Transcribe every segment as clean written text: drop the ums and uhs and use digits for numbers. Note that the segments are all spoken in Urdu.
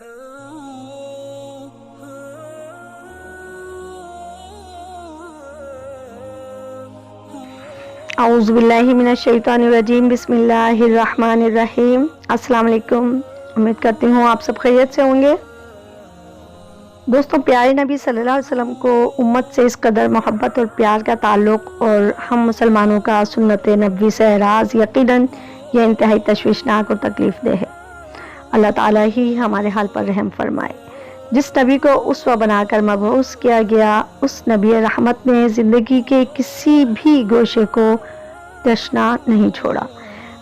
اعوذ باللہ من الشیطان الرجیم، بسم اللہ الرحمن الرحیم۔ السلام علیکم، امید کرتی ہوں آپ سب خیریت سے ہوں گے۔ دوستوں، پیارے نبی صلی اللہ علیہ وسلم کو امت سے اس قدر محبت اور پیار کا تعلق اور ہم مسلمانوں کا سنت نبوی سے اعراض یقیناً یہ انتہائی تشویشناک اور تکلیف دہ ہے۔ اللہ تعالیٰ ہی ہمارے حال پر رحم فرمائے۔ جس نبی کو اسوہ بنا کر مبعوث کیا گیا، اس نبی رحمت نے زندگی کے کسی بھی گوشے کو تشنا نہیں چھوڑا،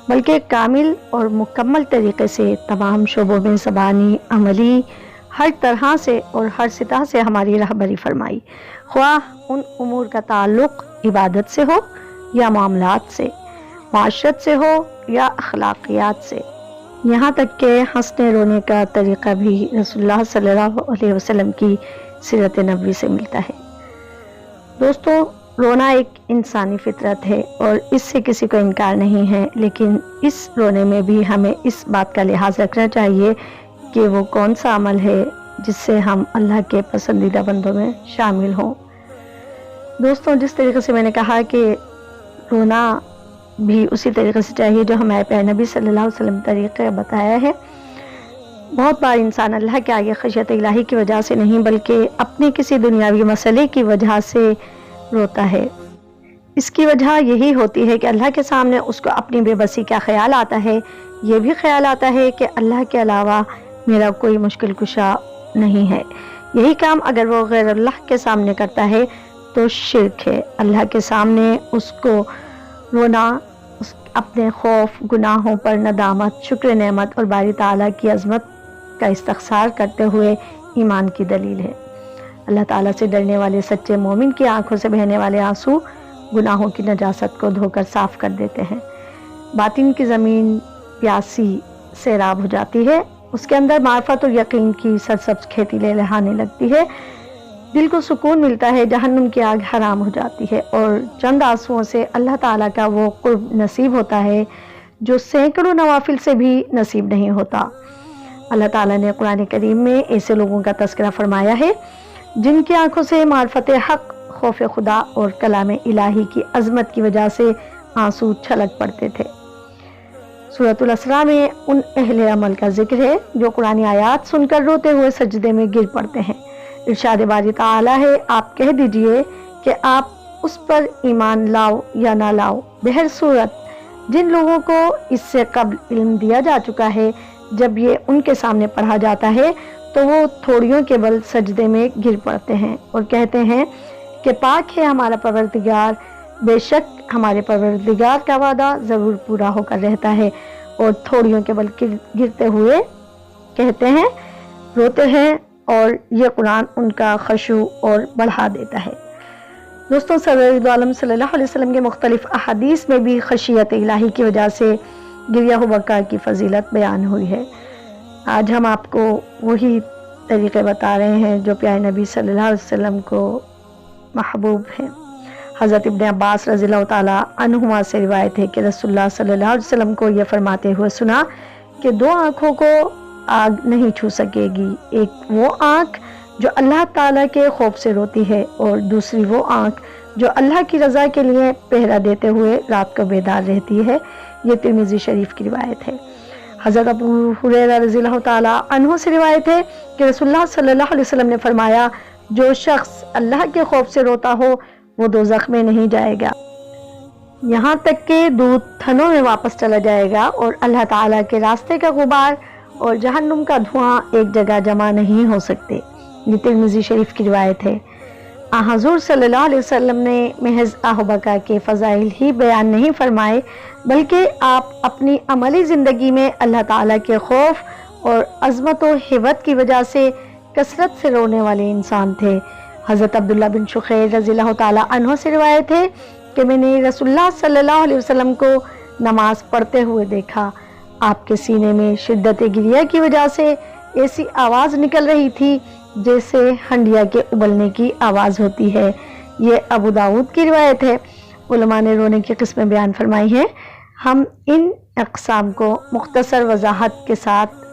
بلکہ کامل اور مکمل طریقے سے تمام شعبوں میں زبانی، عملی، ہر طرح سے اور ہر سطح سے ہماری رہبری فرمائی، خواہ ان امور کا تعلق عبادت سے ہو یا معاملات سے، معاشرت سے ہو یا اخلاقیات سے، یہاں تک کہ ہنسنے رونے کا طریقہ بھی رسول اللہ صلی اللہ علیہ وسلم کی سیرت نبوی سے ملتا ہے۔ دوستو، رونا ایک انسانی فطرت ہے اور اس سے کسی کو انکار نہیں ہے، لیکن اس رونے میں بھی ہمیں اس بات کا لحاظ رکھنا چاہیے کہ وہ کون سا عمل ہے جس سے ہم اللہ کے پسندیدہ بندوں میں شامل ہوں۔ دوستوں، جس طریقے سے میں نے کہا کہ رونا بھی اسی طریقے سے چاہیے جو ہمارے پیارے نبی صلی اللہ علیہ وسلم طریقے بتایا ہے۔ بہت بار انسان اللہ کے آگے خشیت الہی کی وجہ سے نہیں بلکہ اپنے کسی دنیاوی مسئلے کی وجہ سے روتا ہے۔ اس کی وجہ یہی ہوتی ہے کہ اللہ کے سامنے اس کو اپنی بے بسی کا خیال آتا ہے، یہ بھی خیال آتا ہے کہ اللہ کے علاوہ میرا کوئی مشکل کشا نہیں ہے۔ یہی کام اگر وہ غیر اللہ کے سامنے کرتا ہے تو شرک ہے۔ اللہ کے سامنے اس کو رونا اپنے خوف، گناہوں پر ندامت، شکر نعمت اور باری تعالیٰ کی عظمت کا استغفار کرتے ہوئے ایمان کی دلیل ہے۔ اللہ تعالیٰ سے ڈرنے والے سچے مومن کی آنکھوں سے بہنے والے آنسو گناہوں کی نجاست کو دھو کر صاف کر دیتے ہیں۔ باطن کی زمین پیاسی سیراب ہو جاتی ہے، اس کے اندر معرفت اور یقین کی سرسبز کھیتی لہلہانے لگتی ہے، دل کو سکون ملتا ہے، جہنم کی آگ حرام ہو جاتی ہے اور چند آنسوؤں سے اللہ تعالیٰ کا وہ قرب نصیب ہوتا ہے جو سینکڑوں نوافل سے بھی نصیب نہیں ہوتا۔ اللہ تعالیٰ نے قرآن کریم میں ایسے لوگوں کا تذکرہ فرمایا ہے جن کی آنکھوں سے معرفت حق، خوف خدا اور کلام الہی کی عظمت کی وجہ سے آنسو چھلک پڑتے تھے۔ سورۃ الاسراء میں ان اہل عمل کا ذکر ہے جو قرآن آیات سن کر روتے ہوئے سجدے میں گر پڑتے ہیں۔ ارشاد باری تعالیٰ ہے، آپ کہہ دیجئے کہ آپ اس پر ایمان لاؤ یا نہ لاؤ، بہر صورت جن لوگوں کو اس سے قبل علم دیا جا چکا ہے، جب یہ ان کے سامنے پڑھا جاتا ہے تو وہ تھوڑیوں کے بل سجدے میں گر پڑتے ہیں اور کہتے ہیں کہ پاک ہے ہمارا پروردگار، بے شک ہمارے پروردگار کا وعدہ ضرور پورا ہو کر رہتا ہے، اور تھوڑیوں کے بل گرتے ہوئے کہتے ہیں، روتے ہیں، اور یہ قرآن ان کا خشوع اور بڑھا دیتا ہے۔ دوستوں، سرور عالم صلی اللہ علیہ وسلم کے مختلف احادیث میں بھی خشیت الہی کی وجہ سے گریہ و بکا کی فضیلت بیان ہوئی ہے۔ آج ہم آپ کو وہی طریقے بتا رہے ہیں جو پیارے نبی صلی اللہ علیہ وسلم کو محبوب ہیں۔ حضرت ابن عباس رضی اللہ تعالیٰ عنہما سے روایت ہے کہ رسول اللہ صلی اللہ علیہ وسلم کو یہ فرماتے ہوئے سنا کہ دو آنکھوں کو آگ نہیں چھو سکے گی، ایک وہ آنکھ جو اللہ تعالیٰ کے خوف سے روتی ہے اور دوسری وہ آنکھ جو اللہ کی رضا کے لیے پہرا دیتے ہوئے رات کو بیدار رہتی ہے۔ یہ ترمذی شریف کی روایت ہے۔ حضرت ابو ہریرہ رضی اللہ تعالیٰ عنہ سے روایت ہے کہ رسول اللہ صلی اللہ علیہ وسلم نے فرمایا، جو شخص اللہ کے خوف سے روتا ہو وہ دوزخ میں نہیں جائے گا یہاں تک کہ دودھ تھنوں میں واپس چلا جائے گا، اور اللہ تعالیٰ کے راستے کا غبار اور جہنم کا دھواں ایک جگہ جمع نہیں ہو سکتے۔ یہ ترمذی شریف کی روایت ہے۔ حضور صلی اللہ علیہ وسلم نے محض آہ و بکا کے فضائل ہی بیان نہیں فرمائے، بلکہ آپ اپنی عملی زندگی میں اللہ تعالیٰ کے خوف اور عظمت و ہیبت کی وجہ سے کثرت سے رونے والے انسان تھے۔ حضرت عبداللہ بن شخیر رضی اللہ تعالیٰ عنہ سے روایت ہے کہ میں نے رسول اللہ صلی اللہ علیہ وسلم کو نماز پڑھتے ہوئے دیکھا، آپ کے سینے میں شدت گریہ کی وجہ سے ایسی آواز نکل رہی تھی جیسے ہنڈیا کے ابلنے کی آواز ہوتی ہے۔ یہ ابو داؤد کی روایت ہے۔ علماء نے رونے کی قسمیں بیان فرمائی ہیں، ہم ان اقسام کو مختصر وضاحت کے ساتھ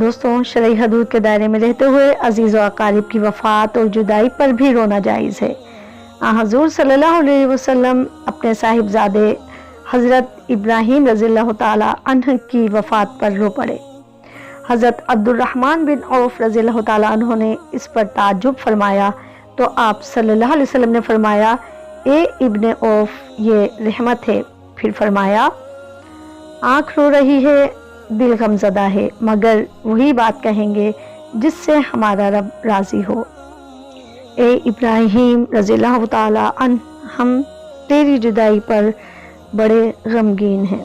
دوستوں شرعی حدود کے دائرے میں رہتے ہوئے عزیز و اقارب کی وفات اور جدائی پر بھی رونا جائز ہے۔ حضور صلی اللہ علیہ وسلم اپنے صاحبزادے حضرت ابراہیم رضی اللہ تعالی عنہ کی وفات پر رو پڑے۔ حضرت عبد الرحمن بن عوف رضی اللہ تعالی عنہ نے اس پر تعجب فرمایا تو آپ صلی اللہ علیہ وسلم نے فرمایا، اے ابن عوف یہ رحمت ہے۔ پھر فرمایا، آنکھ رو رہی ہے، دل غمزدہ ہے، مگر وہی بات کہیں گے جس سے ہمارا رب راضی ہو۔ اے ابراہیم رضی اللہ تعالی عنہ، ہم تیری جدائی پر بڑے غمگین ہیں۔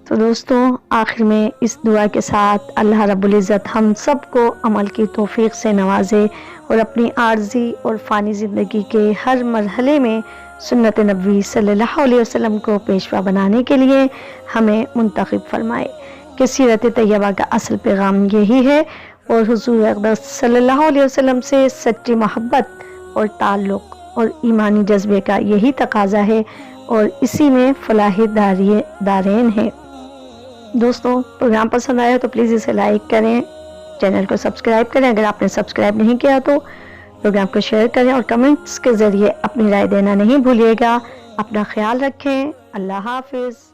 تو دوستوں آخر میں اس دعا کے ساتھ اللہ رب العزت ہم سب کو عمل کی توفیق سے نوازے اور اپنی عارضی اور فانی زندگی کے ہر مرحلے میں سنت نبوی صلی اللہ علیہ وسلم کو پیشوا بنانے کے لیے ہمیں منتخب فرمائے کہ سیرت طیبہ کا اصل پیغام یہی ہے اور حضور اقدس صلی اللہ علیہ وسلم سے سچی محبت اور تعلق اور ایمانی جذبے کا یہی تقاضا ہے اور اسی میں فلاح دارین ہے۔ دوستوں پروگرام پسند آیا تو پلیز اسے لائک کریں، چینل کو سبسکرائب کریں، اگر آپ نے سبسکرائب نہیں کیا تو پروگرام کو شیئر کریں اور کمنٹس کے ذریعے اپنی رائے دینا نہیں بھولیے گا۔ اپنا خیال رکھیں، اللہ حافظ۔